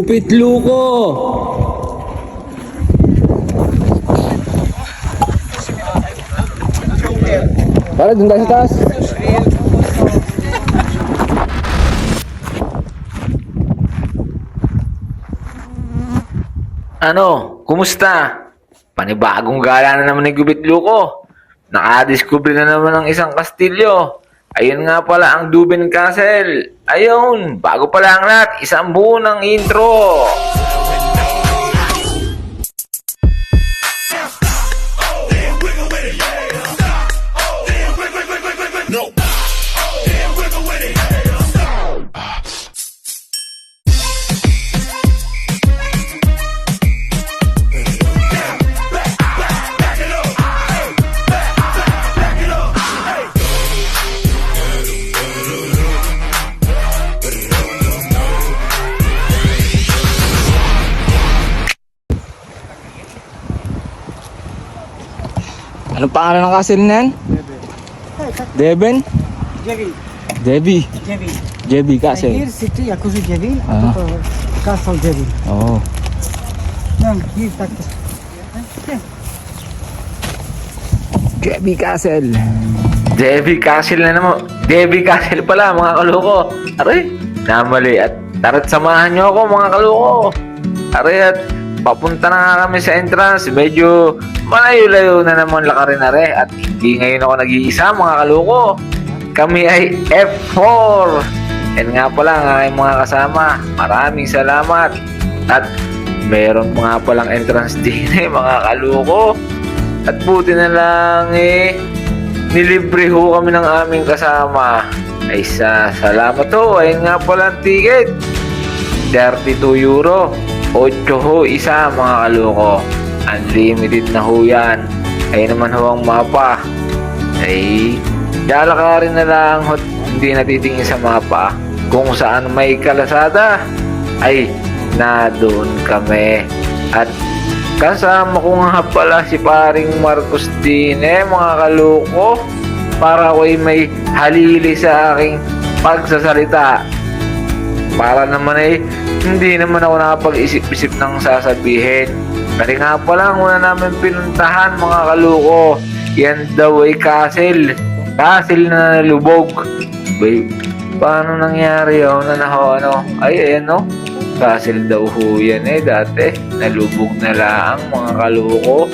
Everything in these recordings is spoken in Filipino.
Gupit Luko! Para dun tayo sa taas. Ano? Kumusta? Panibagong gala na naman ni Gupit Luko. Nakadiscover na naman ng isang kastilyo. Ayun nga pala ang Duben Castle. Ayun, bago pala ang lahat, isang buo ng intro. Anong pangalan ng castle na yan? Deben? Jevil. Devi. Jevil. Jebi Castle. Here city Akuzu Jevil. Ah. Castle Jevil. Oo. Ma'am, here tak. Jebi Castle. Devi Castle na naman. Devi Castle pala mga kaloko. Aray, namali. At tara't samahan nyo ako mga kaloko. Aray, at papunta na nga kami sa entrance. Medyo malayo-layo na naman lakarin na rin. At hindi ngayon ako nag-iisa mga kaloko. Kami ay F4. Yan nga pala ang aking mga kasama. Maraming salamat. At meron mga palang entrance din mga kaloko. At buti na lang nilibre ho kami ng aming kasama. Ay salamat ho. Ayun nga pala ang ticket. 32 euro. 8 ho isa mga kaloko. Unlimited na ho yan. Ayun naman ho ang mapa. Ay lalakarin na lang ho. Hindi natitingin sa mapa. Kung saan may kalasada ay na doon kami. At kasama ko nga pala si paring Marcos din mga kaloko. Para ako'y may halili sa aking pagsasalita. Para naman hindi naman ako nakapag-isip-isip ng sasabihin. Kasi nga pala ang una namin pinuntahan mga kaloko. Yan daw ay castle. Castle na nalubog. Bay, paano nangyari yun? Ay ayan no. Castle daw ho yan dati. Nalubog na lang mga kaloko.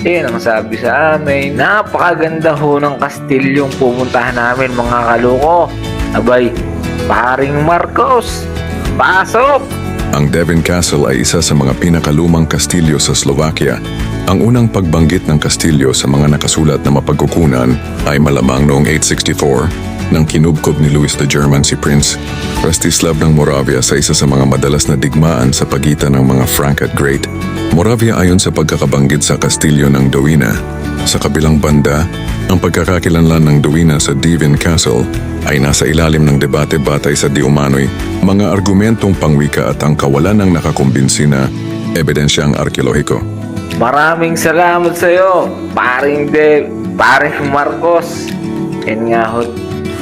Yan ang sabi sa amin. Napakaganda ho ng kastilyong pupuntahan namin mga kaloko. Abay, paring Marcos, pasok! Ang Devin Castle ay isa sa mga pinakalumang kastilyo sa Slovakia. Ang unang pagbanggit ng kastilyo sa mga nakasulat na mapagkukunan ay malamang noong 864 nang kinubkob ni Louis the German si Prince Rastislav ng Moravia sa isa sa mga madalas na digmaan sa pagitan ng mga Frank at Great. Moravia ayon sa pagkakabanggit sa kastilyo ng Dowina. Sa kabilang banda, ang pagkakakilanlan ng Dowina sa Devin Castle ay nasa ilalim ng debate batay sa di umano'y mga argumentong pangwika at ang kawalan ng nakakumbinsi na ebidensyang arkeolohiko. Maraming salamat sa iyo, paring Marcos. Yan nga ho,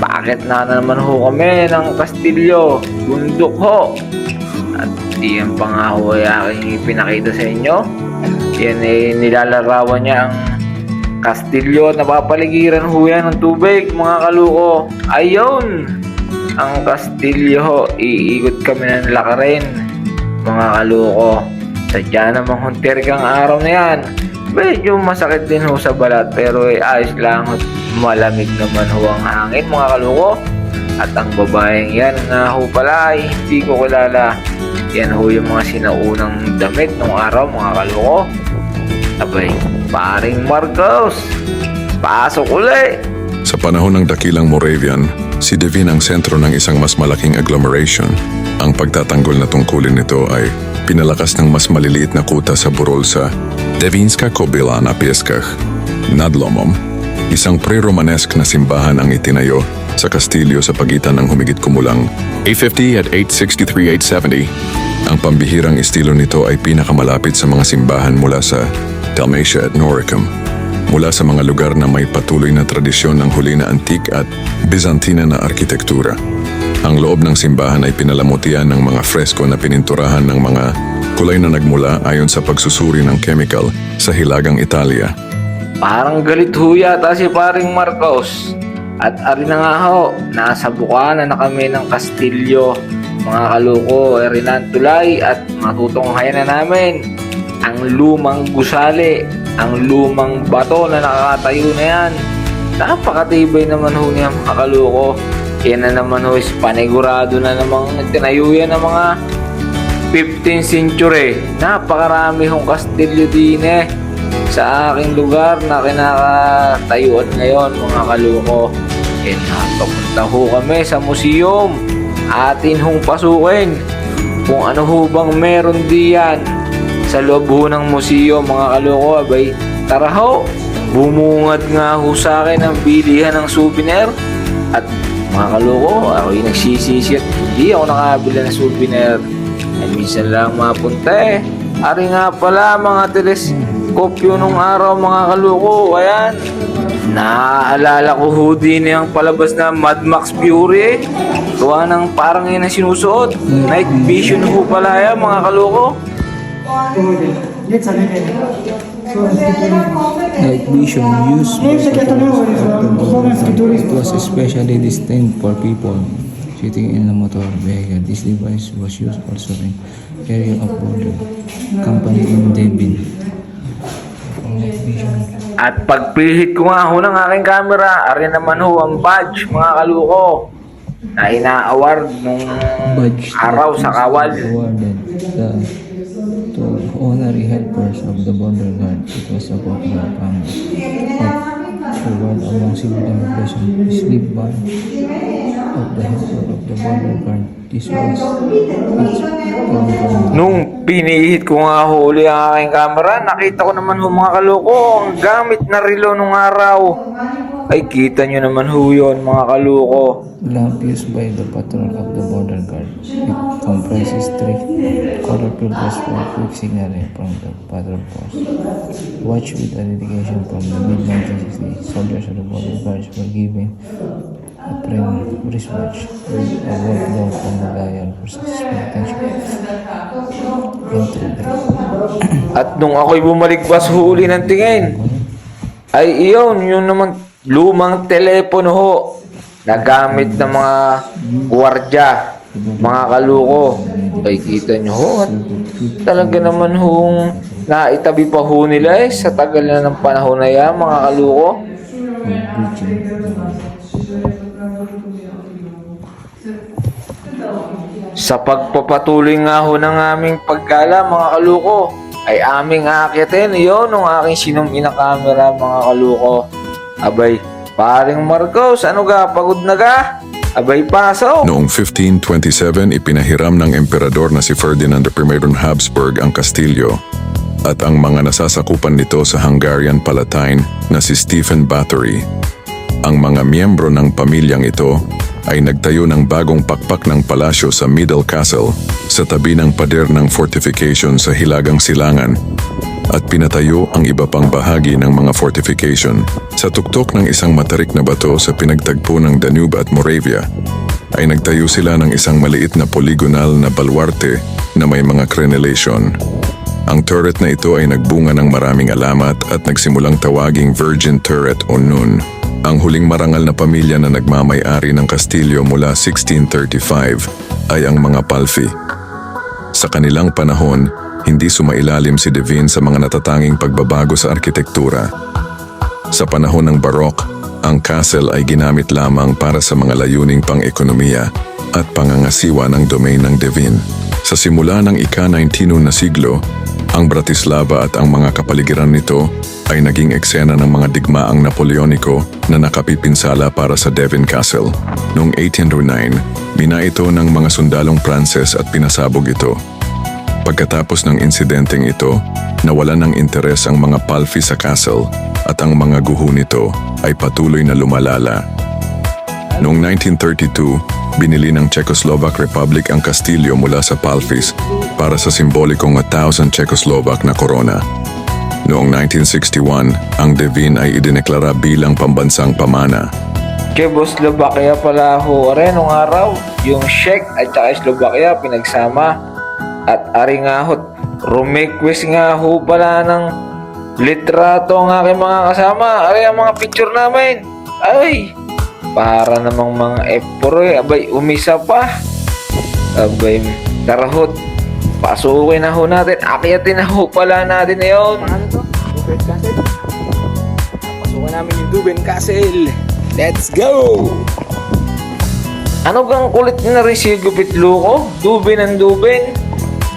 bakit na naman ho kami ng kastilyo? Bundok ho. At iyan pa nga ho ay aking ipinakita sa inyo. Yan nilalarawan niya ang kastilyo at napapaligiran ho yan ng tubig mga kaloko. Ayun! Ang kastilyo ho, iikot kami ng lakarin mga kaloko. Sadya namang hunter kang araw na yan. Medyo masakit din ho sa balat pero ayos lang ho. Malamig naman ho ang hangin mga kaloko. At ang babaeng yan nga ho pala ay hindi ko kilala. Yan ho yung mga sinaunang damit ng araw mga kaloko. Abay, paring Marcos, pasok uli! Sa panahon ng dakilang Moravian, si Devin ang sentro ng isang mas malaking agglomeration. Ang pagtatanggol na tungkulin nito ay pinalakas ng mas maliliit na kuta sa burol sa Devinska Kobila na Pieskach. Nadlomom, isang pre-Romanesque na simbahan ang itinayo sa kastilyo sa pagitan ng humigit kumulang 850 at 863-870. Ang pambihirang estilo nito ay pinakamalapit sa mga simbahan mula sa Dalmatia at Noricum, mula sa mga lugar na may patuloy na tradisyon ng huli na antik at Byzantina na arkitektura. Ang loob ng simbahan ay pinalamutian ng mga fresko na pininturahan ng mga kulay na nagmula ayon sa pagsusuri ng chemical sa Hilagang Italia. Parang galit ho yata si paring Marcos. At ari na nga ho, nasa bukana na kami ng Kastilyo. Mga kaluko, rinan tulay at matutunghayan na namin ang lumang gusali, ang lumang bato na nakakatayo na yan. Napakatibay naman ho niya mga kaluko. Yan na naman ho is panigurado na namang tinayo yan ng mga 15th century. Napakarami hong kastilyo din sa aking lugar na kinakatayuan ngayon mga kaluko. Papunta ho kami sa museum. Atin hong pasukin kung ano ho bang meron diyan sa loob ho ng museum mga kaluko. Abay, tara ho, bumungad nga ho sa akin ang bilihan ng souvenir. At mga kaluko, ako'y nagsisisi at hindi ako nakabila ng souvenir. Ay minsan lang mapunta Ari nga pala mga teleskopyo nung araw mga kaluko. Ayan, naaalala ko ho din yung palabas na Mad Max Fury. Gawa ng parang yun ang sinusuot. Night vision ho pala yan mga kaluko. Let's have it. Night vision used by it was especially distinct for people sitting in a motor vehicle. This device was used also in area of border company in Devin. Night vision. At pagpihit ko nga ho ng aking camera, ari naman ho ang badge mga kaluko na ina-award nung Badge araw sa kawal. awarded to honorary helpers of the border guard. It was a popular award among civilian population. Sleep badge of the helper of the border guard. This was its program. Nung pinihit ko nga ho uli ang aking camera, nakita ko naman ho mga kaluko ang gamit na relo nung araw. Ay kita nyo naman ho yun mga kaluko. Lamp used by the patrol of the border guard. It comprises three color filters for quick signaling from the patrol post. Watch with a dedication from the mid-1960s. Soldiers of the border guards were given a premium wristwatch with a word low from the dial for successful attention. At nung ako'y bumaligwas ho uli ng tingin, ay iyon, yun naman lumang telepono ho na gamit ng mga gwardya, mga kaluko. Ay kita nyo ho, at talaga naman hong naitabi pa ho nila sa tagal na ng panahon na yan mga kaluko. Sa pagpapatuloy nga ho ng aming paggala mga kaluko, ay aming aakitin iyon nung aking sinumina camera mga kaluko. Abay, paring Marcos, ano ga, pagod na ga? Abay, pasok! Noong 1527, ipinahiram ng emperador na si Ferdinand I ng Habsburg ang Kastilyo at ang mga nasasakupan nito sa Hungarian Palatine na si Stephen Bathory. Ang mga miyembro ng pamilyang ito ay nagtayo ng bagong pakpak ng palasyo sa Middle Castle sa tabi ng pader ng fortification sa Hilagang Silangan at pinatayo ang iba pang bahagi ng mga fortification. Sa tuktok ng isang matarik na bato sa pinagtagpo ng Danube at Moravia, ay nagtayo sila ng isang maliit na polygonal na baluarte na may mga crenellation. Ang turret na ito ay nagbunga ng maraming alamat at nagsimulang tawaging Virgin Turret o NUN. Ang huling marangal na pamilya na nagmamay-ari ng Kastilyo mula 1635 ay ang mga Palfi. Sa kanilang panahon, hindi sumailalim si Devin sa mga natatanging pagbabago sa arkitektura. Sa panahon ng Baroque, ang castle ay ginamit lamang para sa mga layuning pang-ekonomiya at pangangasiwa ng domain ng Devin. Sa simula ng ika-19 na siglo, ang Bratislava at ang mga kapaligiran nito ay naging eksena ng mga digmaang Napoleoniko na nakapipinsala para sa Devin Castle. Noong 1809, bina ito ng mga sundalong Pranses at pinasabog ito. Pagkatapos ng insidenteng ito, nawalan ng interes ang mga Palfi sa castle at ang mga guho nito ay patuloy na lumalala. Noong 1932, binili ng Czechoslovak Republic ang Kastilyo mula sa Palfis para sa simbolikong 1,000 Czechoslovak na korona. Noong 1961, ang Devin ay idineklara bilang pambansang pamana. Czechoslovakia pala ho are nung araw. Yung Czech at saka Slovakia pinagsama. At ari nga ho, rumequest nga ho pala ng litrato ang aking mga kasama. Ari ang mga picture namin. Ay, para namang mga F4 eh. Abay, umisa pa. Abay, tarahot. Pasukin na ho natin. Akyatin na ho pala natin ngayon. Ano to? Duben Castle. Pasukan namin yung Duben Castle. Let's go! Ano gang kulit na rin si Gupit Luko? Dubin ang Dubin.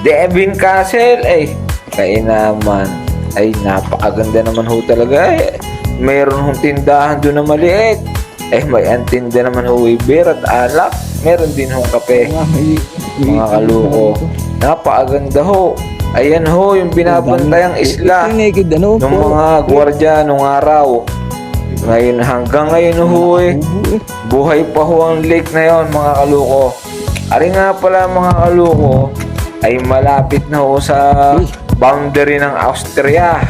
Devin Castle. Ay, kaya naman. Ay, napakaganda naman ho talaga eh. Mayroon hong tindahan doon na maliit. Eh, may antinda naman ho beer at alak. Meron din hong kape. Mga kaluko. Napakaganda ho. Ayan ho, yung binabantayang isla Naked ano? ng mga gwardya nung araw. Ngayon, hanggang ngayon ho eh. Buhay pa ho ang lake na yon, mga kaluko. Ari nga pala mga kaluko, ay malapit na ho sa boundary ng Austria.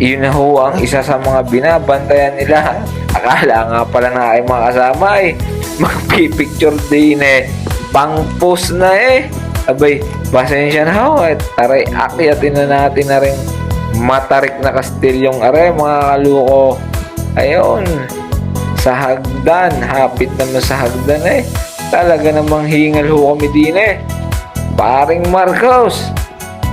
Iyon na ho ang isa sa mga binabantayan nila. Akala nga pala na ay mga kasama eh. Magpipicture din eh. Pang-post na eh. Abay, pasensya na ho eh. Taray, akyatin na natin na rin matarik na kastilyong are mga kaluko. Ayun, sa hagdan, hapit naman sa hagdan eh. Talaga namang hingal ho kami din eh. Paring Marcos,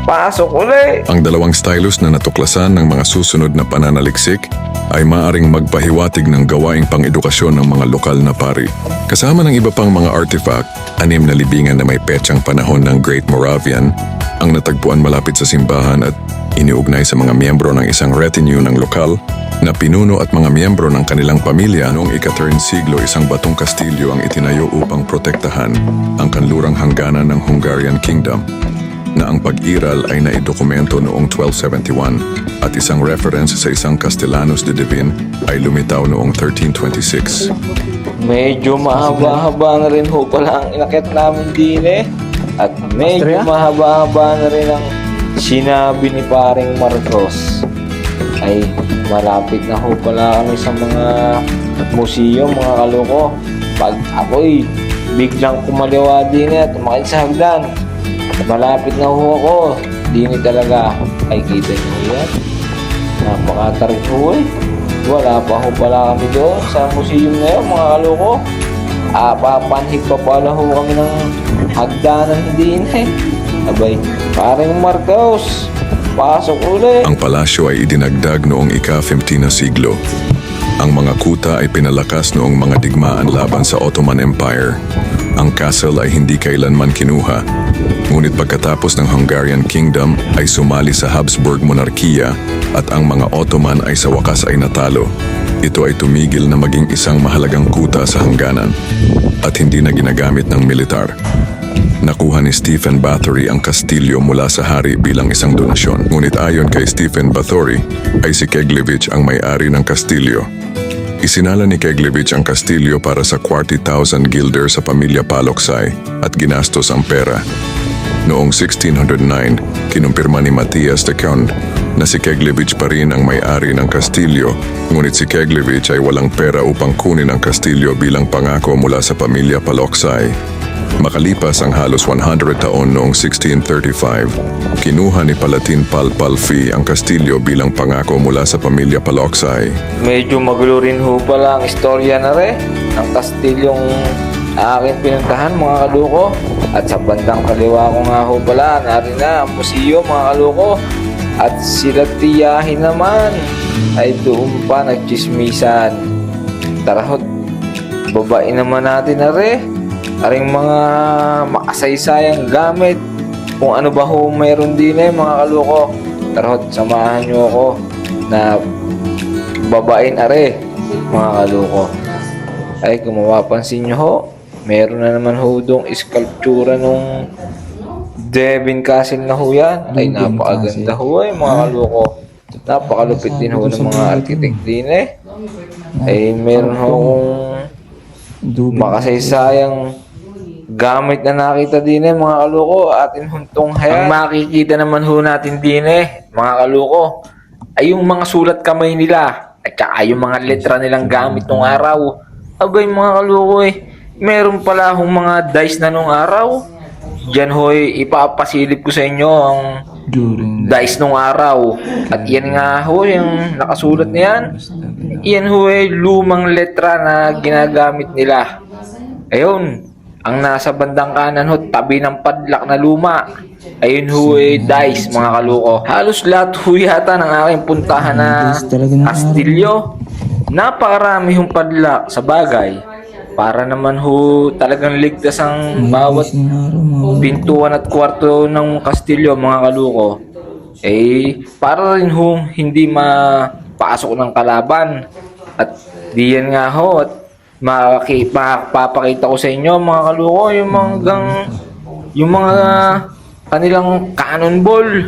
pasok uli. Ang dalawang stylus na natuklasan ng mga susunod na pananaliksik ay maaring magpahiwatig ng gawaing pang-edukasyon ng mga lokal na pari. Kasama ng iba pang mga artifact, 6 na libingan na may petsang panahon ng Great Moravian ang natagpuan malapit sa simbahan at iniugnay sa mga miyembro ng isang retinue ng lokal na pinuno at mga miyembro ng kanilang pamilya noong ika-3 siglo. Isang batong kastilyo ang itinayo upang protektahan ang kanlurang hangganan ng Hungarian Kingdom na ang pag-iral ay naidokumento noong 1271 at isang reference sa isang Castellanos de Divin ay lumitaw noong 1326. Medyo mahaba-haba na rin ho pala ang inakyat namin din eh. At medyo mahaba-haba na rin ang sinabi ni paring Marcos. Ay, malapit na ho pala kami sa mga museum, mga kaloko. Pag ako'y biglang kumaliwa din at tumakit sa hagdan, malapit na ho ako. Dini talaga. Ay, kita niyo yan. Napakatarik ho eh. Wala pa ho pala kami doon sa museum na yun, mga kaloko. Papanhig pa pala ho kami ng hagdanan din eh. Abay, paring Marcos, pasok ulit. Ang palasyo ay idinagdag noong ika-15 na siglo. Ang mga kuta ay pinalakas noong mga digmaan laban sa Ottoman Empire. Ang castle ay hindi kailanman kinuha, ngunit pagkatapos ng Hungarian Kingdom ay sumali sa Habsburg Monarkiya at ang mga Ottoman ay sa wakas ay natalo. Ito ay tumigil na maging isang mahalagang kuta sa hangganan at hindi na ginagamit ng militar. Nakuha ni Stephen Bathory ang kastilyo mula sa hari bilang isang donasyon. Ngunit ayon kay Stephen Bathory, ay si Keglevich ang may-ari ng kastilyo. Isinala ni Keglevich ang kastilyo para sa 40,000 guilder sa pamilya Palocsai at ginastos ang pera. Noong 1609, kinumpirma ni Matthias de Conde na si Keglevich pa rin ang may-ari ng kastilyo, ngunit si Keglevich ay walang pera upang kunin ang kastilyo bilang pangako mula sa pamilya Palocsai. Makalipas ang halos 100 taon noong 1635, kinuha ni Palatin Palpalfi ang kastilyo bilang pangako mula sa pamilya Palocsai. Medyo magulo rin ho pala ang istorya na rin ng kastilyong aking pinuntahan, mga kaluko. At sa bandang kaliwa ko nga ho pala, narin na ang museo, mga kaluko. At sila tiyahin naman ay doon pa nagchismisan. Tara ho, babain naman natin na rin. Aring mga makasaysayang gamit. Kung ano ba ho mayroon din eh, mga kaluko. Tara ho, samahan nyo ako na babain are, mga kaluko. Ay, kung mapapansin nyo ho, meron na naman ho doong sculptura nung Devin Castle na ho yan. Ay, napakaganda ho eh, mga kaluko. Napakalupit din ho ng mga architect din eh. Ay, meron ho kung makasaysayang gamit na nakita din eh, mga kaluko. Atin huntong hayan. Ang makikita naman ho natin din eh, mga kaluko, ay yung mga sulat kamay nila. At saka yung mga letra nilang gamit nung araw. Abay mga kaloko meron pala akong mga dice na nung araw. Diyan hoy, ipapasilip ko sa inyo ang During dice nung araw. At yan nga ho, yung nakasulat na yan. Yan ho lumang letra na ginagamit nila. Ayun, ang nasa bandang kanan ho, tabi ng padlak na luma. Ayun ho dice mga kaloko. Halos lahat ho yata ng aking puntahan na kastilyo. Napakarami hong padlak sa bagay. Para naman ho talagang ligtas ang bawat pintuan at kwarto ng kastilyo mga kaluko. Para rin ho hindi mapasok ng kalaban. At diyan nga ho at mapapakita ko sa inyo mga kaluko yung mga kanilang cannonball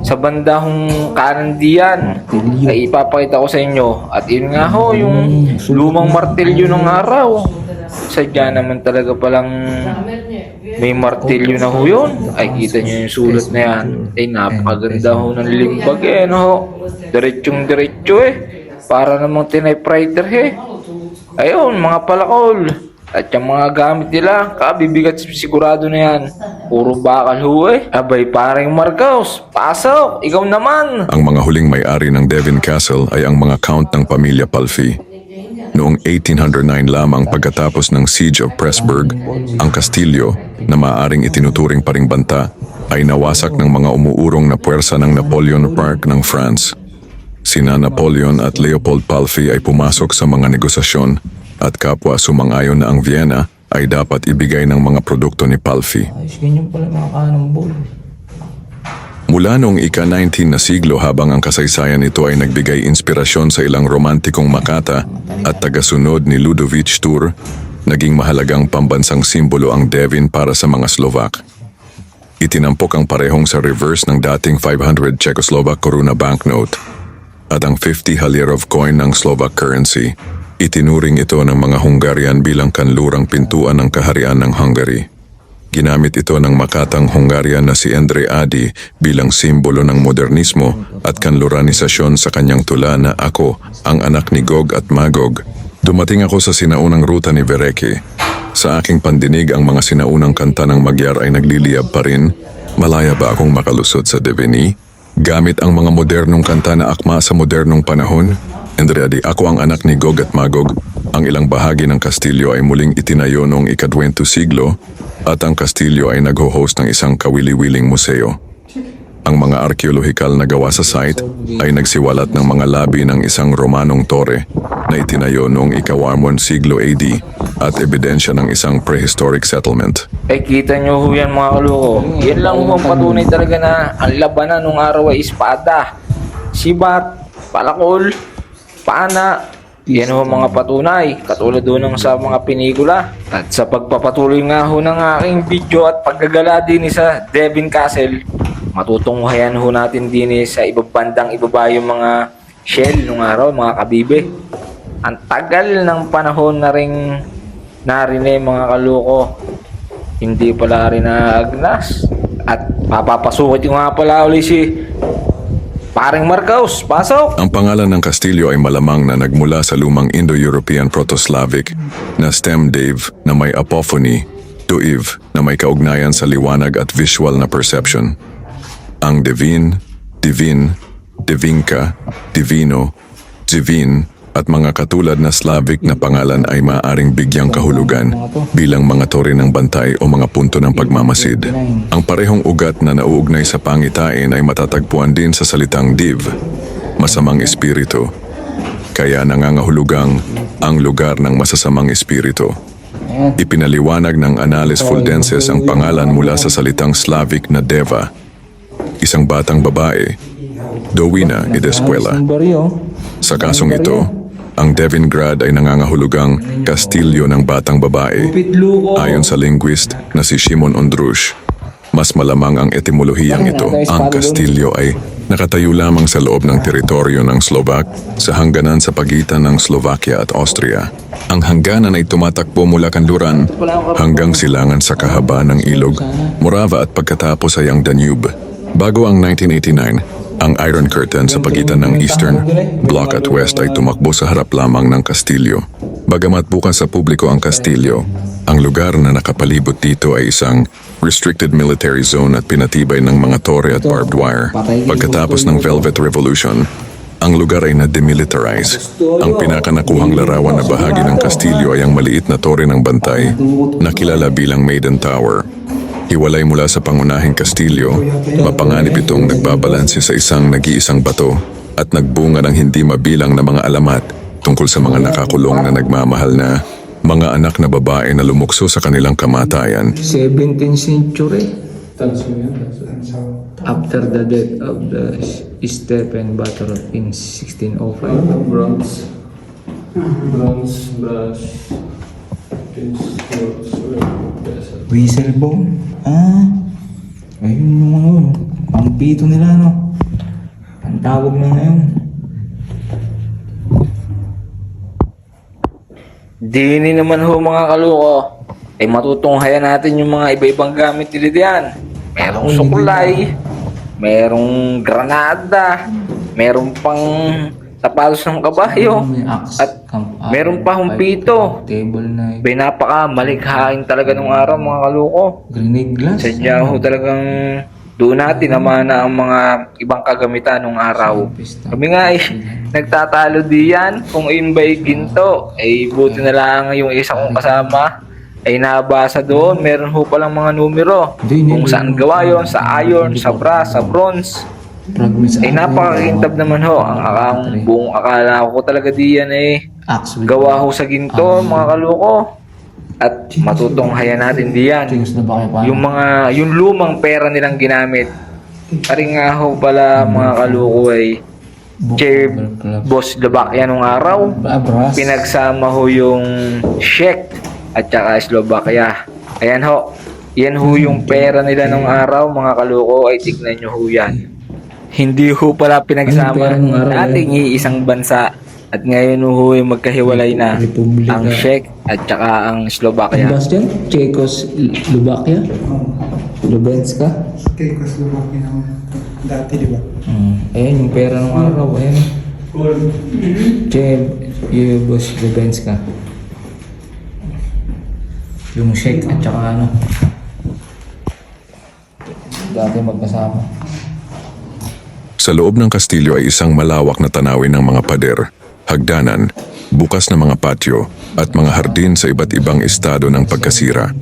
sa bandang kanan diyan ay ipapakita ko sa inyo. At yun nga ho yung lumang martilyo ng araw. Sadya naman talaga palang may martilyo na ho yun. Ay kita nyo yung sulat na yan. Napakaganda ho ng limbag no? Diretsyong diretso para namang typewriter Ayun mga palakol. At yung mga gamit nila, kabibigat sigurado na yan. Puro bakal ho Abay paring Marcos, pasok, ikaw naman. Ang mga huling may-ari ng Devon Castle ay ang mga count ng pamilya Palfi. Noong 1809 lamang pagkatapos ng Siege of Pressburg, ang kastilyo na maaaring itinuturing paring banta ay nawasak ng mga umuurong na puwersa ng Napoleon Park ng France. Sina Napoleon at Leopold Palfi ay pumasok sa mga negosasyon at kapwa sumang-ayon na ang Vienna ay dapat ibigay ng mga produkto ni Palfi. Ayos, ganyan pala mga cannonball. Mula noong ika-19 na siglo habang ang kasaysayan nito ay nagbigay inspirasyon sa ilang romantikong Makata at tagasunod ni Ludovic Tur, naging mahalagang pambansang simbolo ang Devin para sa mga Slovak. Itinampok ang parehong sa reverse ng dating 500 Czechoslovak koruna banknote at ang 50 Halierov coin ng Slovak currency. Itinuring ito ng mga Hungarian bilang kanlurang pintuan ng kaharian ng Hungary. Ginamit ito ng makatang Hungarian na si Endre Ady bilang simbolo ng modernismo at kanluranisasyon sa kanyang tula na Ako, ang anak ni Gog at Magog. Dumating ako sa sinaunang ruta ni Vereke. Sa aking pandinig ang mga sinaunang kanta ng Magyar ay nagliliyab pa rin. Malaya ba akong makalusot sa Deveni? Gamit ang mga modernong kanta na akma sa modernong panahon. Endre Ady, ako ang anak ni Gog at Magog. Ang ilang bahagi ng kastilyo ay muling itinayo noong ika-20 siglo at ang kastilyo ay nag-host ng isang kawili-wiling museo. Ang mga arkeolohikal na gawa sa site ay nagsiwalat ng mga labi ng isang Romanong tore na itinayo noong ika-1 siglo AD at ebidensya ng isang prehistoric settlement. Kita nyo ho yan mga kaloko. Yan lang ho ang patunay talaga na ang labanan nung araw ay espada, sibat, palakol, paana. Yan ho mga patunay, katulad doon ng sa mga pinikula. At sa pagpapatuloy nga ho ng aking video at paggagala din sa Devon Castle, matutunghayan ho natin din sa ibabandang ibaba yung mga shell nung araw, mga kabibe. Ang tagal ng panahon na rin narinig mga kaloko, hindi pala rin naagnas. At papapasukin ko nga pala ulit si Paring Marcos, pasok! Ang pangalan ng kastilyo ay malamang na nagmula sa lumang Indo-European Proto-Slavic na stem Dave na may apophony, Duiv na may kaugnayan sa liwanag at visual na perception. Ang Devin, Divin, Devinka, Divino, Divin at mga katulad na Slavic na pangalan ay maaaring bigyang kahulugan bilang mga tore ng bantay o mga punto ng pagmamasid. Ang parehong ugat na nauugnay sa pangitain ay matatagpuan din sa salitang div, masamang espiritu. Kaya nangangahulugang ang lugar ng masasamang espiritu. Ipinaliwanag ng Annales Fuldenses ang pangalan mula sa salitang Slavic na Deva, isang batang babae, Dowina Idespuela. Sa kasong ito, ang Devingrad ay nangangahulugang kastilyo ng batang babae. Ayon sa linguist na si Shimon Ondrush, mas malamang ang etimologiyang ito. Ang kastilyo ay nakatayo lamang sa loob ng teritoryo ng Slovak sa hangganan sa pagitan ng Slovakia at Austria. Ang hangganan ay tumatakbo mula kanluran hanggang silangan sa kahaba ng ilog Morava at pagkatapos ay ang Danube. Bago ang 1989, Ang Iron Curtain sa pagitan ng Eastern Bloc at West ay tumakbo sa harap lamang ng kastilyo. Bagamat bukas sa publiko ang kastilyo, ang lugar na nakapalibot dito ay isang restricted military zone at pinatibay ng mga tore at barbed wire. Pagkatapos ng Velvet Revolution, ang lugar ay na-demilitarize. Ang pinakanakuhang larawan na bahagi ng kastilyo ay ang maliit na tore ng bantay na kilala bilang Maiden Tower. Hiwalay mula sa pangunahing kastilyo, mapanganib itong nagbabalanse sa isang nag-iisang bato at nagbunga ng hindi mabilang na mga alamat tungkol sa mga nakakulong na nagmamahal na mga anak na babae na lumukso sa kanilang kamatayan. 17th century. After the death of the Stephen Battle in 1605. Bronze brush. Whistle bone? Ayun yung ano, ang pito nila, no? Ang tawag na ngayon. Dini naman ho mga kaluko, ay matutunghayan natin yung mga iba-ibang gamit nila diyan. Merong suklay, merong granada, merong pang sapatos ng kabayo, May axe, at meron pa hong pito. Table na Bay napaka malikhain talaga nung araw mga kaluko. grenade glass. Sadya ho talagang doon natin naman na ang mga ibang kagamitan nung araw. Kami nga ay nagtatalo diyan kung in by ginto. Ay buti na lang yung isa kong kasama ay nabasa doon. Meron ho palang mga numero kung saan gawa yon, sa iron, sa brass, sa bronze. Fragments. Ay napakakintab naman ho. Ang buong akala ko talaga diyan ay Axe with gawa ho sa ginto mga kaluko. At matutunghayan natin diyan things na ba kayo yung mga yung lumang pera nilang ginamit. Ari nga ho pala mga kaluko ay Boss Slovakia nung araw. Brass. Pinagsama ho yung Czech at saka Slovakia. Ayan ho. Yan ho yung pera nila nung araw mga kaluko, ay tignan nyo ho yan. Hindi ho pala pinagsama pera nung araw, nating iisang bansa. At ngayon ho ay magkahiwalay na Republika. ang Czech at saka ang Slovakia. Ang Bastian? Czechoslovakia? Lubenska? Czechoslovakia naman. Dati, di ba? Ayan yung pera ng araw. Ayan. Czechoslovakia. Yung Czech at saka ano. Dati magkasama. Sa loob ng kastilyo ay isang malawak na tanawin ng mga pader, hagdanan, bukas na mga patio at mga hardin sa iba't ibang estado ng pagkasira.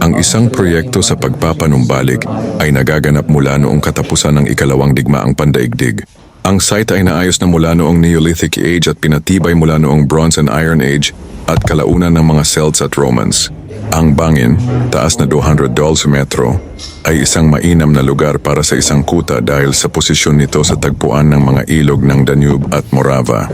Ang isang proyekto sa pagpapanumbalik ay nagaganap mula noong katapusan ng ikalawang digmaang pandaigdig. Ang site ay naayos na mula noong Neolithic Age at pinatibay mula noong Bronze and Iron Age at kalaunan ng mga Celts at Romans. Ang bangin, taas na 200 sa metro, ay isang mainam na lugar para sa isang kuta dahil sa posisyon nito sa tagpuan ng mga ilog ng Danube at Morava.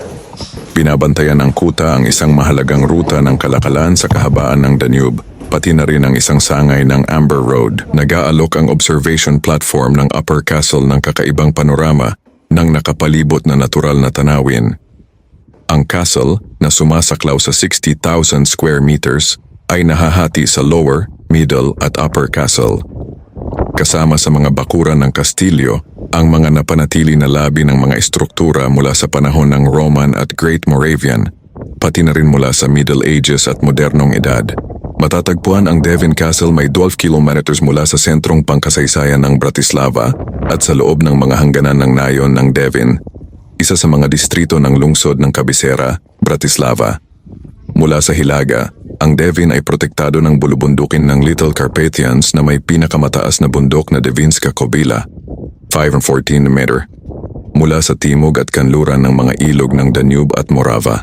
Binabantayan ng kuta ang isang mahalagang ruta ng kalakalan sa kahabaan ng Danube, pati na rin ang isang sangay ng Amber Road. Nag-aalok ang observation platform ng Upper Castle ng kakaibang panorama ng nakapalibot na natural na tanawin. Ang castle, na sumasaklaw sa 60,000 square meters, ay nahahati sa Lower, Middle at Upper Castle. Kasama sa mga bakuran ng kastilyo, ang mga napanatili na labi ng mga estruktura mula sa panahon ng Roman at Great Moravian, pati na rin mula sa Middle Ages at modernong edad. Matatagpuan ang Devin Castle may 12 kilometers mula sa sentrong pangkasaysayan ng Bratislava at sa loob ng mga hangganan ng nayon ng Devin, isa sa mga distrito ng lungsod ng kabisera, Bratislava. Mula sa hilaga, ang Devin ay protektado ng bulubundukin ng Little Carpathians na may pinakamataas na bundok na Devinska Kobila, 5.14 meter, mula sa timog at kanluran ng mga ilog ng Danube at Morava.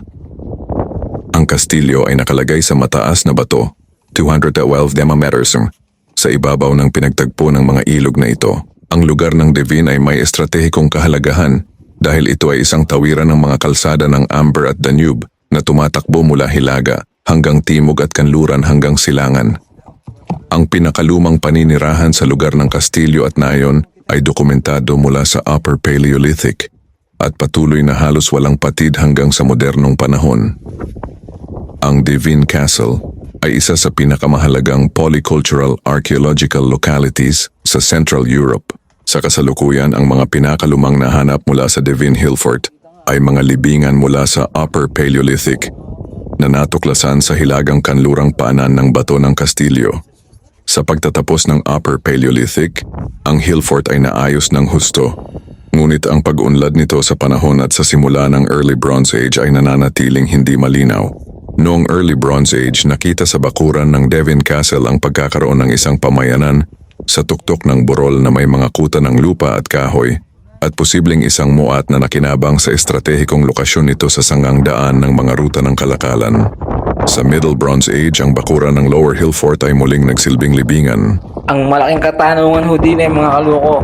Ang kastilyo ay nakalagay sa mataas na bato, 212 meters, sa ibabaw ng pinagtagpo ng mga ilog na ito. Ang lugar ng Devin ay may estratehikong kahalagahan dahil ito ay isang tawiran ng mga kalsada ng Amber at Danube na tumatakbo mula hilaga hanggang timog at kanluran hanggang silangan. Ang pinakalumang paninirahan sa lugar ng kastilyo at nayon ay dokumentado mula sa Upper Paleolithic at patuloy na halos walang patid hanggang sa modernong panahon. Ang Devin Castle ay isa sa pinakamahalagang polycultural archaeological localities sa Central Europe. Sa kasalukuyan, ang mga pinakalumang nahanap mula sa Devin Hill Fort ay mga libingan mula sa Upper Paleolithic na natuklasan sa hilagang kanlurang paanan ng bato ng kastilyo. Sa pagtatapos ng Upper Paleolithic, ang Hill Fort ay naayos ng husto. Ngunit ang pag-unlad nito sa panahon at sa simula ng Early Bronze Age ay nananatiling hindi malinaw. Noong Early Bronze Age, nakita sa bakuran ng Devin Castle ang pagkakaroon ng isang pamayanan sa tuktok ng burol na may mga kuta ng lupa at kahoy at posibleng isang muat na nakinabang sa estratehikong lokasyon nito sa sangang daan ng mga ruta ng kalakalan. Sa Middle Bronze Age, ang bakuran ng Lower Hill Fort ay muling nagsilbing libingan. Ang malaking katanungan ho din mga kaloko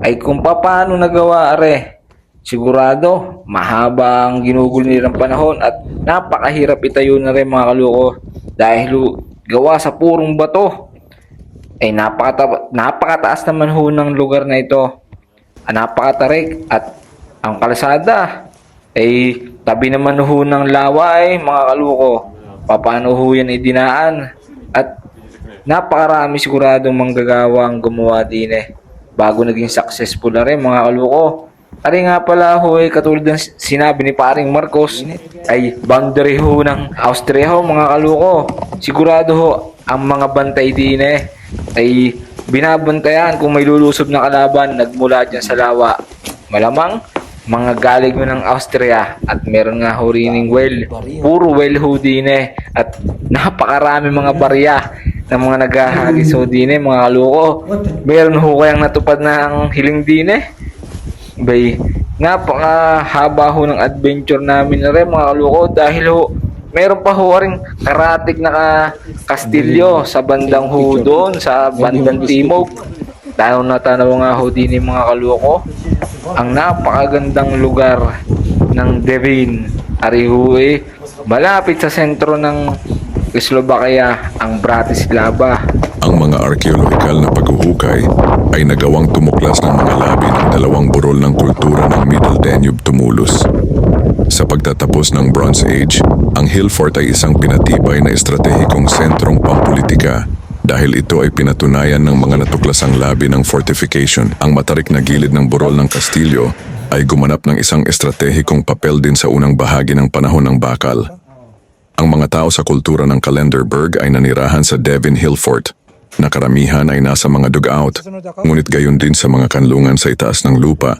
ay kung paano nagawa are. Sigurado, mahaba ang ginugol nilang panahon at napakahirap itayo na rin mga kaloko dahil gawa sa purong bato. Ay napakataas naman ho ng lugar na ito. Napakatarik at ang kalsada ay tabi naman ho ng lawa mga kaloko. Paano ho yan idinaan at napakarami siguradong manggagawang gumawa din bago naging successful na rin mga kaloko. Ari nga pala ho katulad ng sinabi ni paring Marcos ay boundary ho ng Austria ho mga kaloko. Sigurado ho ang mga bantay din ay binabantayan kung may lulusob na kalaban nagmula dyan sa lawa. Malamang mga galing mo ng Austria at meron nga ho rining well. Puro well ho din at napakarami mga barya ng mga naghahagis ho din mga kaloko. Meron ho kayang natupad na ang hiling din Bay, napakahaba ho ng adventure namin na rin mga kaloko dahil ho meron pa ho ring karatig na kastilyo sa bandang ho doon, sa bandang timog. Tanaw na tanaw nga ho din yung mga kaloko. Ang napakagandang lugar ng Devin. Ari ho malapit sa sentro ng Slovakia, ang Bratislava. Ang mga arkeolohikal na paghuhukay ay nagawang tumuklas ng mga labi ng dalawang burol ng kultura ng Middle Danube tumulus. Sa pagtatapos ng Bronze Age, ang Hill Fort ay isang pinatibay na estratehikong sentrong pampulitika dahil ito ay pinatunayan ng mga natuklasang labi ng fortification. Ang matarik na gilid ng burol ng kastilyo ay gumanap ng isang estratehikong papel din sa unang bahagi ng panahon ng bakal. Ang mga tao sa kultura ng Kalenderberg ay nanirahan sa Devin Hill Fort na karamihan ay nasa mga dugout, ngunit gayon din sa mga kanlungan sa itaas ng lupa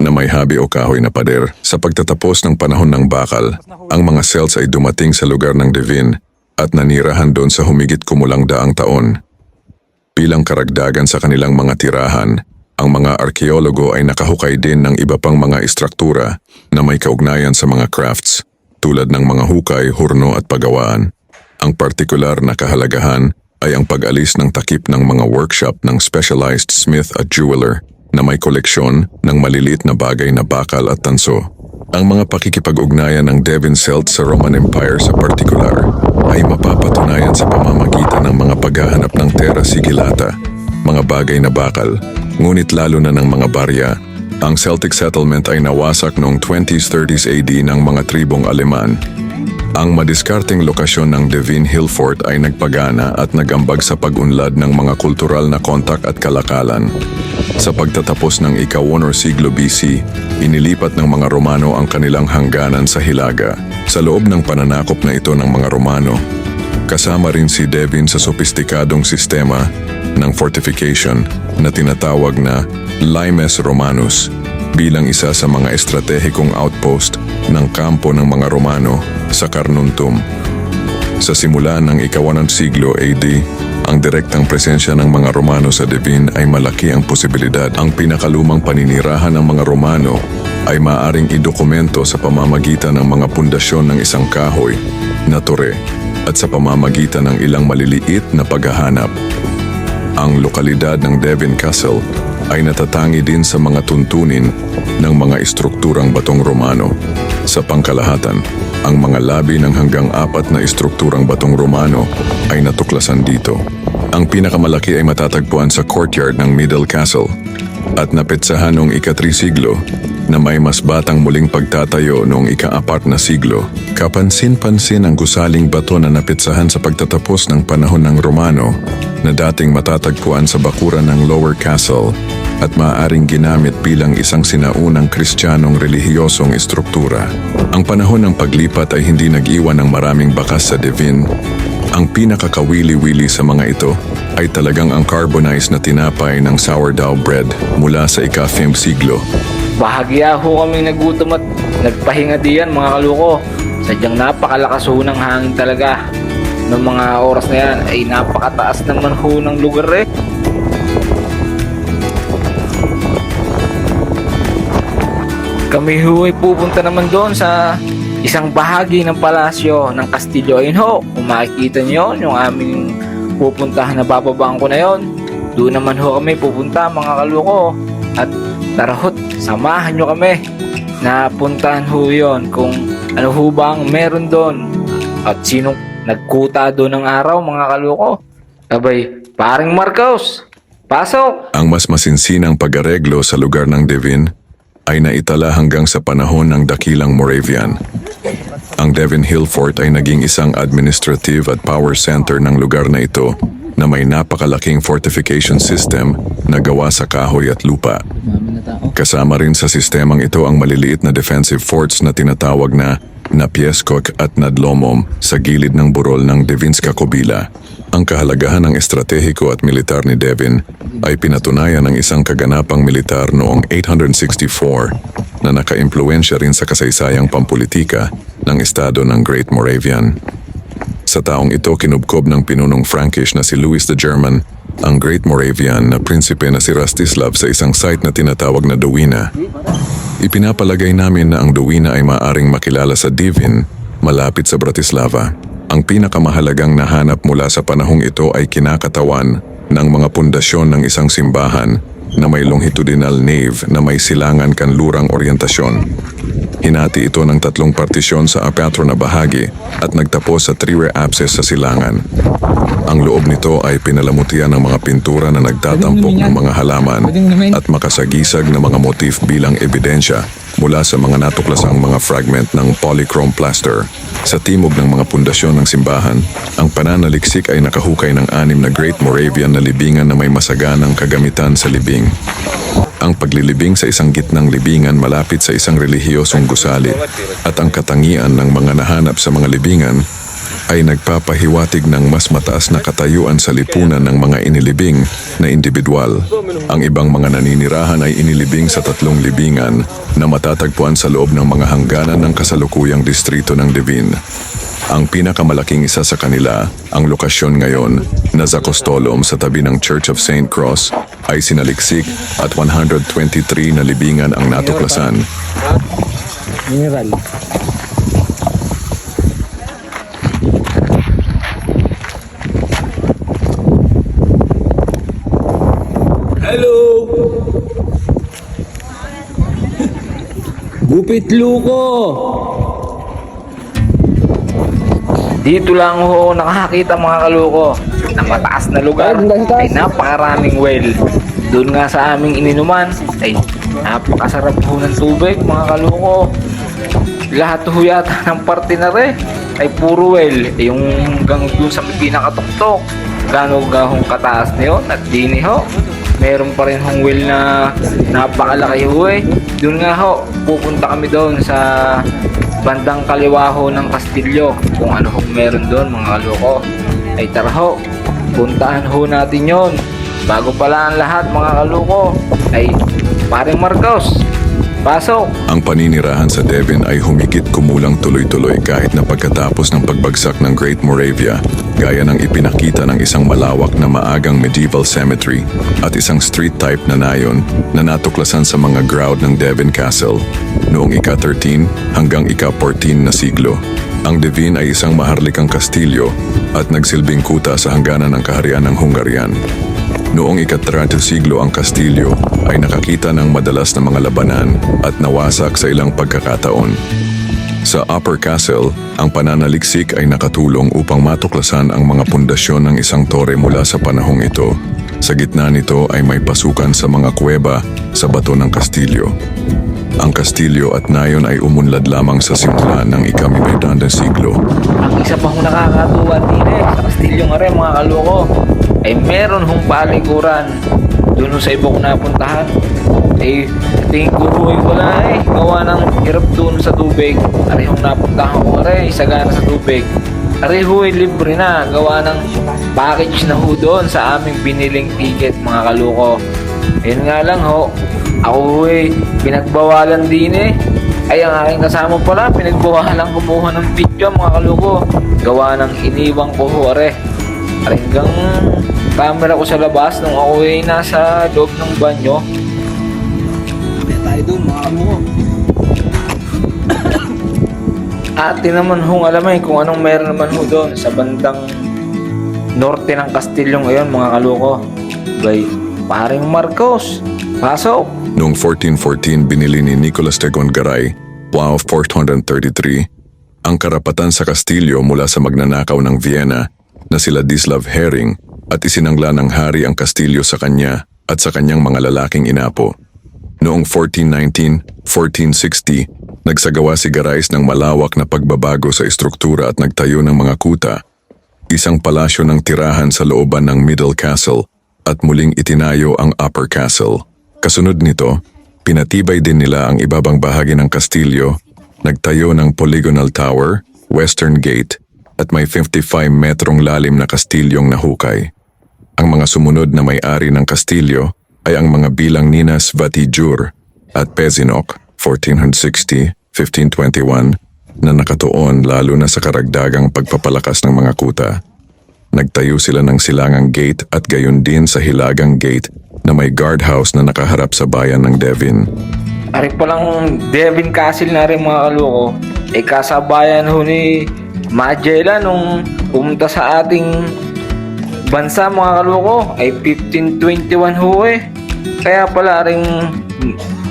na may habi o kahoy na pader. Sa pagtatapos ng panahon ng bakal, ang mga Celts ay dumating sa lugar ng Devin at nanirahan doon sa humigit kumulang daang taon. Bilang karagdagan sa kanilang mga tirahan, ang mga arkeologo ay nakahukay din ng iba pang mga istruktura na may kaugnayan sa mga crafts, tulad ng mga hukay, hurno at pagawaan. Ang partikular na kahalagahan ay ang pag-alis ng takip ng mga workshop ng specialized smith at jeweler na may koleksyon ng maliliit na bagay na bakal at tanso. Ang mga pakikipag-ugnayan ng Devin Celts sa Roman Empire sa partikular ay mapapatunayan sa pamamagitan ng mga paghahanap ng terra sigillata, mga bagay na bakal, ngunit lalo na ng mga barya. Ang Celtic settlement ay nawasak noong 20s 30s AD ng mga tribong Aleman. Ang madiskarteng lokasyon ng Devin Hill Fort ay nagpagana at nagambag sa pag-unlad ng mga kultural na kontak at kalakalan. Sa pagtatapos ng ika-1 siglo BC, inilipat ng mga Romano ang kanilang hangganan sa Hilaga. Sa loob ng pananakop na ito ng mga Romano, kasama rin si Devin sa sopistikadong sistema ng fortification na tinatawag na Limes Romanus bilang isa sa mga estratehikong outpost ng kampo ng mga Romano sa Carnuntum. Sa simula ng ika-1 siglo AD, ang direktang presensya ng mga Romano sa Devin ay malaki ang posibilidad. Ang pinakalumang paninirahan ng mga Romano ay maaaring idokumento sa pamamagitan ng mga pundasyon ng isang kahoy na tore at sa pamamagitan ng ilang maliliit na paghahanap. Ang lokalidad ng Devin Castle ay natatangi din sa mga tuntunin ng mga istrukturang batong Romano. Sa pangkalahatan, ang mga labi ng hanggang 4 na istrukturang batong Romano ay natuklasan dito. Ang pinakamalaki ay matatagpuan sa courtyard ng Middle Castle at napetsahan noong ika-3 siglo na may mas batang muling pagtatayo noong ika-4 na siglo. Kapansin-pansin ang gusaling bato na napetsahan sa pagtatapos ng panahon ng Romano na dating matatagpuan sa bakuran ng Lower Castle at maaaring ginamit bilang isang sinaunang kristyanong relihiyosong estruktura. Ang panahon ng paglipat ay hindi nag-iwan ng maraming bakas sa Devin. Ang pinakakawili-wili sa mga ito ay talagang ang carbonized na tinapay ng sourdough bread mula sa ika-5 siglo. Bahagya ho kami nagutom at nagpahinga diyan mga kaluko. Sadyang napakalakas ho ng hangin talaga. Noong mga oras na yan ay napakataas naman ho ng lugar eh. Kami ho ay pupunta naman doon sa isang bahagi ng palasyo ng Kastilyo. Ayun ho, kung makikita nyo yung aming pupuntahan na bababaan ko na yon. Doon naman ho kami pupunta mga kaluko. At tara ho't, samahan nyo kami na puntahan ho yon kung ano ho bang meron doon at sinong nagkuta doon ng araw mga kaluko. Abay, paring Marcos, pasok! Ang mas masinsinang pag-areglo sa lugar ng Devin ay naitala hanggang sa panahon ng dakilang Moravian. Ang Devin Hill Fort ay naging isang administrative at power center ng lugar na ito na may napakalaking fortification system na gawa sa kahoy at lupa. Kasama rin sa sistemang ito ang maliliit na defensive forts na tinatawag na Napieskok at Nadlomom sa gilid ng burol ng Devinska Kobila. Ang kahalagahan ng estratehiko at militar ni Devin ay pinatunayan ng isang kaganapang militar noong 864 na nakaimpluwensya rin sa kasaysayang pampolitika ng estado ng Great Moravian. Sa taong ito kinubkob ng pinunong Frankish na si Louis the German ang Great Moravian na prinsipe na si Rastislav sa isang site na tinatawag na Dowina. Ipinapalagay namin na ang Dowina ay maaring makilala sa Devin malapit sa Bratislava. Ang pinakamahalagang nahanap mula sa panahong ito ay kinakatawan ng mga pundasyon ng isang simbahan na may longitudinal nave na may silangan kanlurang oryentasyon. Hinati ito ng 3 partisyon sa apatro na bahagi at nagtapos sa 3 apses sa silangan. Ang loob nito ay pinalamutian ng mga pintura na nagtatampok ng mga halaman at makasagisag na mga motif bilang ebidensya mula sa mga natuklasang mga fragment ng polychrome plaster. Sa timog ng mga pundasyon ng simbahan, ang pananaliksik ay nakahukay ng 6 na Great Moravian na libingan na may masaganang kagamitan sa libing. Ang paglilibing sa isang gitnang libingan malapit sa isang relihiyosong gusali at ang katangian ng mga nahanap sa mga libingan ay nagpapahiwatig ng mas mataas na katayuan sa lipunan ng mga inilibing na individual. Ang ibang mga naninirahan ay inilibing sa 3 libingan na matatagpuan sa loob ng mga hangganan ng kasalukuyang distrito ng Devin. Ang pinakamalaking isa sa kanila, ang lokasyon ngayon na Zakostolom sa tabi ng Church of St. Cross ay sinaliksik at 123 na libingan ang natuklasan. Mineral. Hello! Gupit Luko! Dito lang ho nakakita mga kaluko na mataas na lugar ay napakaraming well. Doon nga sa aming ininuman ay napakasarap ho ng tubig mga kaluko. Lahat ho yata ng parte na rin ay puro well. Yung hanggang doon sa pinakatuktok, gano'ng gahong kataas na yun at dini ho. Meron pa rin hong well na napakalaki ho eh. Doon nga ho, pupunta kami doon sa bandang kaliwa ho ng Kastilyo. Kung ano ho meron doon mga kaloko. Ay tara ho, puntahan ho natin yon. Bago pala ang lahat mga kaloko, ay paring Marcos, pasok! Ang paninirahan sa Devin ay humigit kumulang tuloy-tuloy kahit na pagkatapos ng pagbagsak ng Great Moravia, gaya ng ipinakita ng isang malawak na maagang medieval cemetery at isang street type na nayon na natuklasan sa mga ground ng Devin Castle noong ika-13 hanggang ika-14 na siglo. Ang Devin ay isang maharlikang kastilyo at nagsilbing kuta sa hangganan ng kaharian ng Hungarian. Noong ika-30 siglo ang kastilyo ay nakakita ng madalas na mga labanan at nawasak sa ilang pagkakataon. Sa Upper Castle, ang pananaliksik ay nakatulong upang matuklasan ang mga pundasyon ng isang tore mula sa panahong ito. Sa gitna nito ay may pasukan sa mga kuweba sa bato ng kastilyo. Ang kastilyo at nayon ay umunlad lamang sa simula ng ika-9 siglo. Ang isa pa hong nakakatuwa din sa Kastilyo nga rin mga kaloko ay meron hong palikuran doon sa iba ko napuntahan. Eh, tingin ko huwag wala gawa ng hirap doon sa tubig. Aray yung napuntahan ko, aray, sagana sa tubig. Aray huy, libre na, gawa ng package na ho doon sa aming biniling ticket mga kaluko. Yun nga lang ho, ako huy, pinagbawalan din Ay, ang aking kasama pala, pinagbawalan kumuha ng video mga kaluko. Gawa ng iniwang ko ho, aray. Aray hanggang camera ko sa labas nung ako ay nasa loob ng banyo. Kaya tayo doon mga kaluko. Ate naman hong alamay kung anong meron naman ho doon sa bandang norte ng Kastilyo ngayon mga kaluko. Bay, paring Marcos, pasok! Noong 1414 binili ni Nicolas Tegon Garay, Plough 433, ang karapatan sa Kastilyo mula sa magnanakaw ng Vienna na sila Ladislav Hering at isinangla ng hari ang Kastilyo sa kanya at sa kanyang mga lalaking inapo. Noong 1419, 1460, nagsagawa si Garais ng malawak na pagbabago sa estruktura at nagtayo ng mga kuta, isang palasyo ng tirahan sa looban ng Middle Castle at muling itinayo ang Upper Castle. Kasunod nito, pinatibay din nila ang ibabang bahagi ng Kastilyo, nagtayo ng Polygonal Tower, Western Gate at may 55 metrong lalim na kastilyong nahukay. Ang mga sumunod na may-ari ng Kastilyo ay ang mga bilang Ninas Vatijur at Pezinok 1460, 1521 na nakatuon lalo na sa karagdagang pagpapalakas ng mga kuta. Nagtayo sila ng silangang gate at gayon din sa hilagang gate na may guardhouse na nakaharap sa bayan ng Devin. Ari palang Devin Castle na rin mga kaluko. Kasabayan ho ni Magellan nung pumunta sa ating bansa mga kaluko ay 1521 ho Kaya pala ring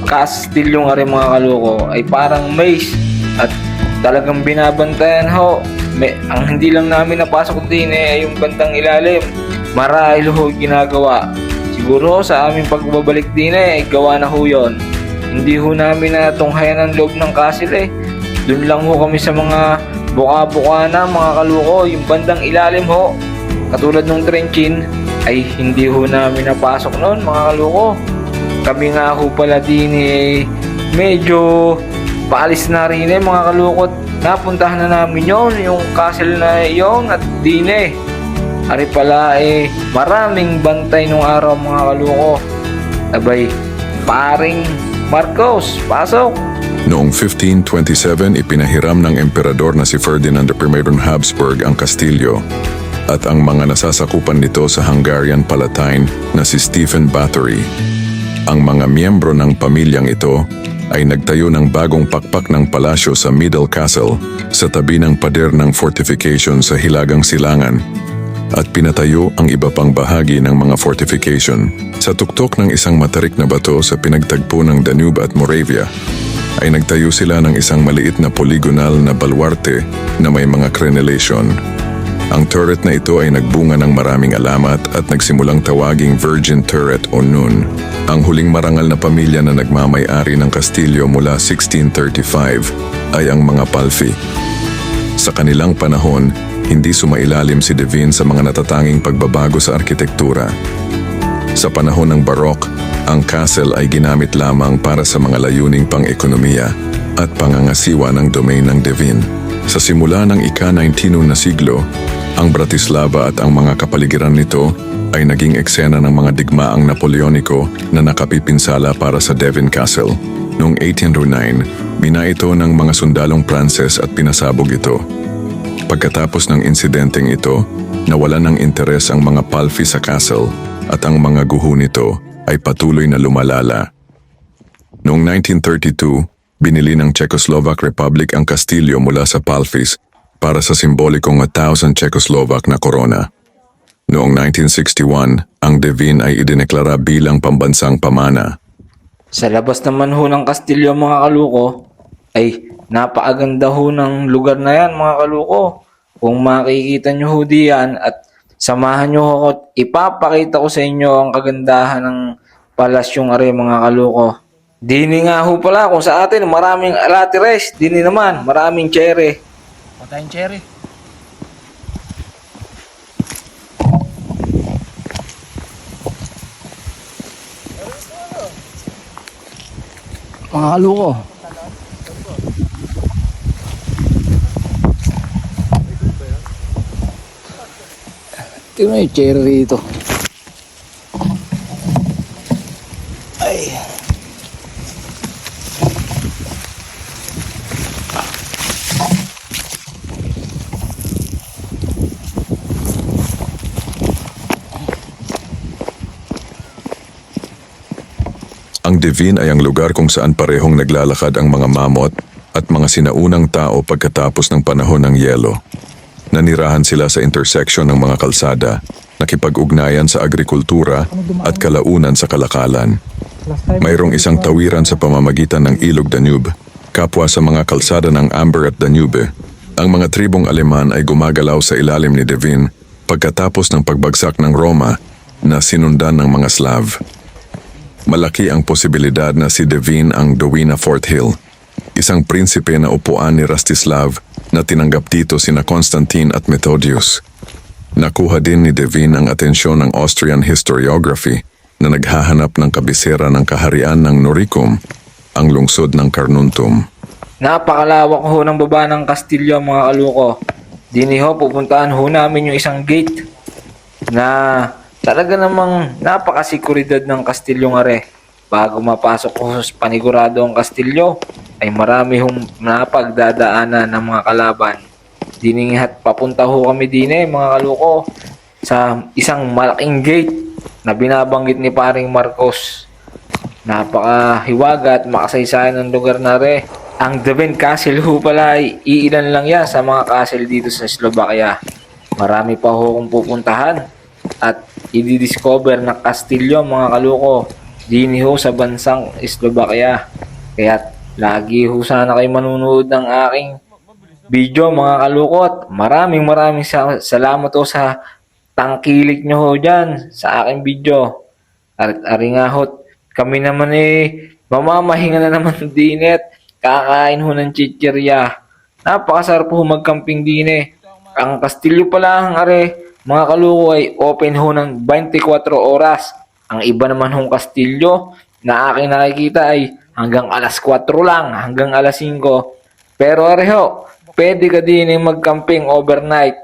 Kastilyo nga rin mga kaluko ay parang maze at talagang binabantayan ho. Ang hindi lang namin napasok din ay yung bandang ilalim. Marahil ho ginagawa. Siguro sa aming pagbabalik din ay gawa na ho yun. Hindi ho namin natunghayan ang loob ng castle Doon lang ho kami sa mga buka-buka na mga kaluko. Yung bandang ilalim ho. Katulad ng trenchin ay hindi ho namin napasok noon mga kaluko. Kami nga ho pala din medyo paalis na rin mga kalukot. Napuntahan na namin yon yung castle na yon at din Ari pala maraming bantay nung araw mga kaluko. Abay, paring Marcos, pasok! Noong 1527 ipinahiram ng emperador na si Ferdinand I von Habsburg ang Kastilyo at ang mga nasasakupan nito sa Hungarian Palatine na si Stephen Bathory. Ang mga miyembro ng pamilyang ito ay nagtayo ng bagong pakpak ng palasyo sa Middle Castle sa tabi ng pader ng fortification sa Hilagang Silangan at pinatayo ang iba pang bahagi ng mga fortification. Sa tuktok ng isang matarik na bato sa pinagtagpo ng Danube at Moravia ay nagtayo sila ng isang maliit na polygonal na baluarte na may mga crenellation. Ang turret na ito ay nagbunga ng maraming alamat at nagsimulang tawaging Virgin Turret o Nun. Ang huling marangal na pamilya na nagmamay-ari ng Kastilyo mula 1635 ay ang mga Palfi. Sa kanilang panahon, hindi sumailalim si Devin sa mga natatanging pagbabago sa arkitektura. Sa panahon ng Baroque, ang castle ay ginamit lamang para sa mga layuning pang-ekonomiya at pangangasiwa ng domain ng Devin. Sa simula ng ika-19 na siglo, ang Bratislava at ang mga kapaligiran nito ay naging eksena ng mga digmaang Napoleoniko na nakapipinsala para sa Devin Castle. Noong 1809, mina ito ng mga sundalong Pranses at pinasabog ito. Pagkatapos ng insidenteng ito, nawalan ng interes ang mga Palfi sa castle at ang mga guho nito ay patuloy na lumalala. Noong 1932, binili ng Czechoslovak Republic ang Kastilyo mula sa Palfis para sa simbolikong 1,000 Czechoslovak na korona. Noong 1961, ang Devin ay idineklara bilang pambansang pamana. Sa labas naman ho ng Kastilyo mga kaluko, ay napakaganda ho ng lugar na yan mga kaluko. Kung makikita nyo ho diyan at samahan nyo ho at ipapakita ko sa inyo ang kagandahan ng palasyong are mga kaluko. Dini nga ho pala kung sa atin maraming alatires, dini naman maraming cherry. Patayang cherry. mga kaluko. Tingnan mo yung cherry rito. Ay. Ang Devin ay ang lugar kung saan parehong naglalakad ang mga mamot at mga sinaunang tao pagkatapos ng panahon ng yelo. Nanirahan sila sa intersection ng mga kalsada, nakipag-ugnayan sa agrikultura at kalaunan sa kalakalan. Mayroong isang tawiran sa pamamagitan ng Ilog Danube, kapwa sa mga kalsada ng Amber at Danube. Ang mga tribong Aleman ay gumagalaw sa ilalim ni Devin pagkatapos ng pagbagsak ng Roma na sinundan ng mga Slav. Malaki ang posibilidad na si Devin ang Dowina Fort Hill, isang prinsipe na upuan ni Rastislav na tinanggap dito sina Constantine at Methodius. Nakuha din ni Devin ang atensyon ng Austrian historiography na naghahanap ng kabisera ng kaharian ng Noricum, ang lungsod ng Carnuntum. Napakalawak ho ng baba ng Kastilyo mga kaluko. Dini ho, pupuntahan ho namin yung isang gate na talaga namang napakasikuridad ng Kastilyong are. Bago mapasok ko sa panigurado ang Kastilyo, ay marami hong napagdadaanan ng mga kalaban. Diningat papunta ho kami dine mga kaluko sa isang malaking gate na binabanggit ni paring Marcos. Napakahiwaga at makasaysayan ng lugar na re. Ang Devin Castle ho pala ay iilan lang yan sa mga castle dito sa Slovakia. Marami pa ho kung pupuntahan at i-discover na Kastilyo mga kaluko dini ho sa bansang Slovakia. Kaya lagi ho sana kayo manunood ng aking video mga kaluko at maraming salamat ho sa tangkilik nyo ho dyan sa aking video. At ari nga ho, kami naman mamamahinga na naman din at kakain ho ng chichirya. Napakasarap ho magcamping din Ang Kastilyo pala ang are mga kaluko ay open ho ng 24 oras. Ang iba naman hong Kastilyo na aking nakikita ay hanggang alas 4 lang, hanggang alas 5. Pero areho, pwede ka din mag-camping overnight.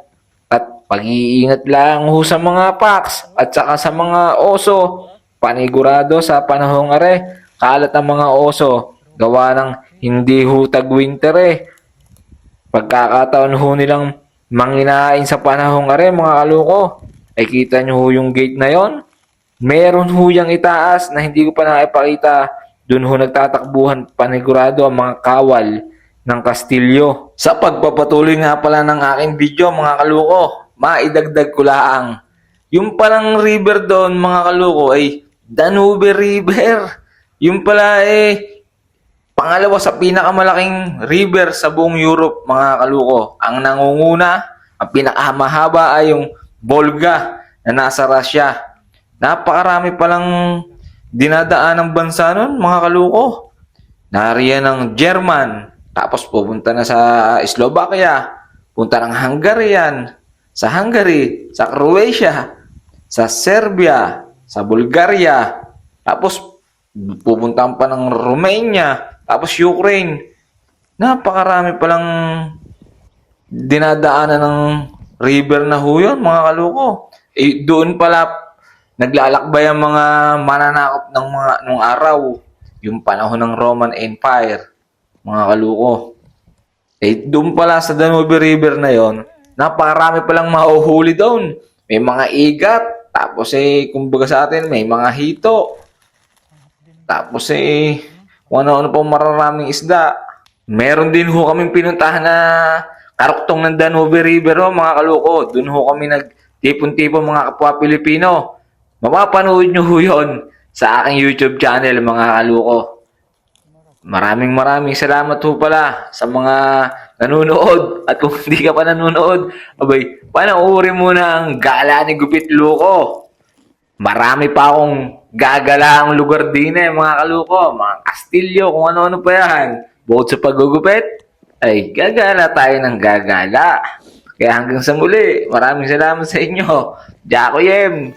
At pag-iingat lang ho sa mga packs at saka sa mga oso. Panigurado sa panahong are, kalat ang mga oso. Gawa ng hindi ho tag-winter Pagkakataon ho nilang manginain sa panahong are mga kaluko, ay kita nyo ho yung gate na yon. Meron ho yung itaas na hindi ko pa nakipakita. Doon ho nagtatakbuhan panigurado ang mga kawal ng Kastilyo. Sa pagpapatuloy nga pala ng aking video mga kaluko, maidagdag ko lang. Yung palang river doon mga kaluko ay Danube River. Yung pala pangalawa sa pinakamalaking river sa buong Europe mga kaluko. Ang nangunguna, ang pinakamahaba ay yung Volga na nasa Russia. Napakarami palang dinadaan ng bansa nun mga kaluko. Nariyan ng German, tapos pupunta na sa Slovakia, punta ng Hungarian, sa Hungary, sa Croatia, sa Serbia, sa Bulgaria, tapos pupunta pa ng Romania, tapos Ukraine. Napakarami palang dinadaanan ng river na ho yun, mga kaluko. Doon pala naglalakbay ang mga mananakop ng mga nung araw, yung panahon ng Roman Empire, mga kaluko. Doon pala sa Danube River na yon, napakarami palang mahuhuli doon. May mga igat, tapos kumbaga sa atin, may mga hito. Tapos kung ano-ano pong mararaming isda. Meron din ho kaming pinuntahan na karuktong ng Danube River mga kaluko. Doon ho kami nagtipon-tipon mga kapwa Pilipino. Mapapanood nyo ho yun sa aking YouTube channel mga kaluko. Maraming salamat ho pala sa mga nanonood. At kung hindi ka pa nanonood, abay, panoorin mo na ang Gala ni Gupit Luko. Marami pa akong gagalaang lugar din mga kaluko. Mga Kastilyo, kung ano-ano pa yan. Bukod sa paggugupit, ay gagala tayo ng gagala. Kaya hanggang sa muli, maraming salamat sa inyo. Jaco Yem!